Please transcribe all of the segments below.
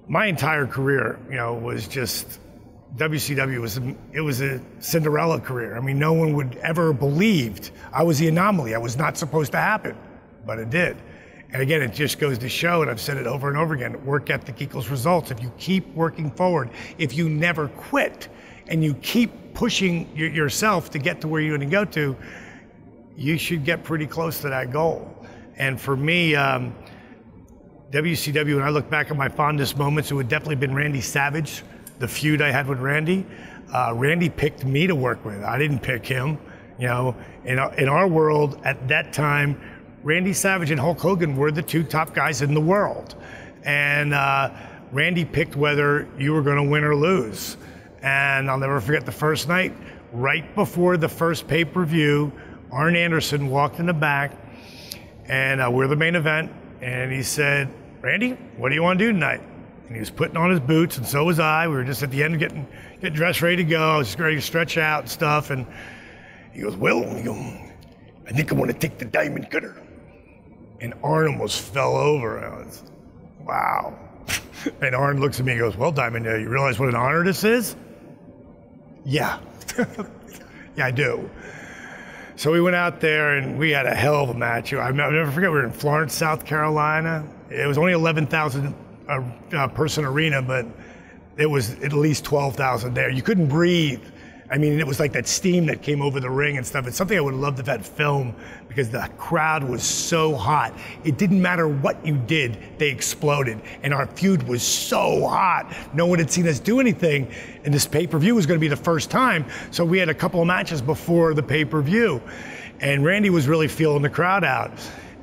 My entire career, you know, was just, WCW was a Cinderella career. I mean, no one would ever believed I was the anomaly. I was not supposed to happen, but it did. And again, it just goes to show, and I've said it over and over again, work ethic equals results. If you keep working forward, if you never quit, and you keep pushing yourself to get to where you're gonna go to, you should get pretty close to that goal. And for me, WCW, when I look back at my fondest moments, it would definitely been Randy Savage, the feud I had with Randy. Randy picked me to work with. I didn't pick him. You know, in our world at that time, Randy Savage and Hulk Hogan were the two top guys in the world. And Randy picked whether you were gonna win or lose. And I'll never forget the first night, right before the first pay-per-view, Arn Anderson walked in the back, and we're the main event, and he said, "Randy, what do you want to do tonight?" And he was putting on his boots, and so was I. We were just at the end getting dressed, ready to go. I was ready to stretch out and stuff, and he goes, "Well, I think I want to take the diamond cutter." And Arn almost fell over. And I was, wow. And Arn looks at me and goes, "Well, Diamond, you realize what an honor this is?" Yeah. Yeah, I do. So we went out there and we had a hell of a match. I'll never forget, we were in Florence, South Carolina. It was only 11,000 person arena, but it was at least 12,000 there. You couldn't breathe. I mean, it was like that steam that came over the ring and stuff. It's something I would have loved if had film, because the crowd was so hot. It didn't matter what you did, they exploded. And our feud was so hot. No one had seen us do anything. And this pay-per-view was gonna be the first time. So we had a couple of matches before the pay-per-view. And Randy was really feeling the crowd out.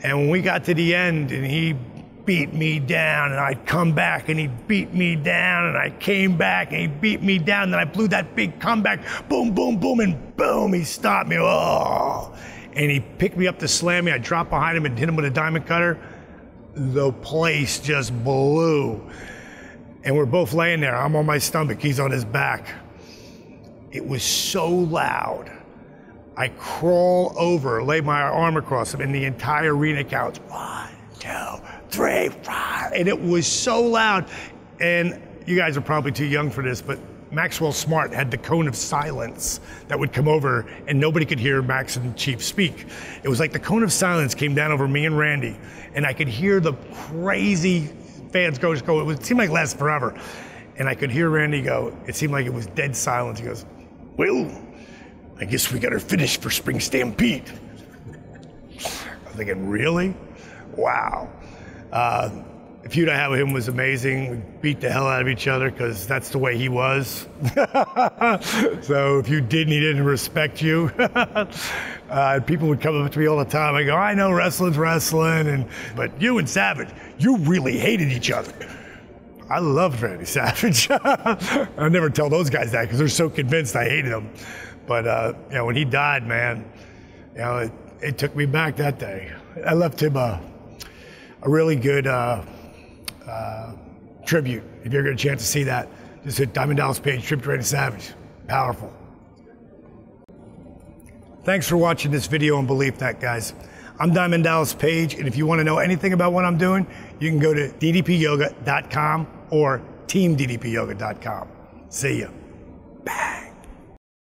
And when we got to the end and he beat me down, and I'd come back and he beat me down, and I came back and he beat me down, and then I blew that big comeback, boom, boom, boom, and boom, he stopped me, oh. And he picked me up to slam me. I dropped behind him and hit him with a diamond cutter. The place just blew. And we're both laying there. I'm on my stomach, he's on his back. It was so loud. I crawl over, lay my arm across him, and the entire arena counts, 1, 2, 3, 4, and it was so loud. And you guys are probably too young for this, but Maxwell Smart had the cone of silence that would come over, and nobody could hear Max and Chief speak. It was like the cone of silence came down over me and Randy, and I could hear the crazy fans go, it seemed like it lasted forever. And I could hear Randy go, it seemed like it was dead silence. He goes, "Well, I guess we got her finished for Spring Stampede." I was thinking, really? Wow. The feud I had with him was amazing. We beat the hell out of each other because that's the way he was. So if you didn't, he didn't respect you. People would come up to me all the time. I go, "I know wrestling's wrestling, but you and Savage, you really hated each other." I loved Randy Savage. I never tell those guys that because they're so convinced I hated him. But you know, when he died, man, you know, it took me back that day. I left him a really good tribute. If you ever get a chance to see that, just hit Diamond Dallas Page, tribute to Randy Savage. Powerful. Thanks for watching this video on Beliefnet, guys. I'm Diamond Dallas Page, and if you want to know anything about what I'm doing, you can go to DDPYoga.com or TeamDDPYoga.com. See ya. Bye.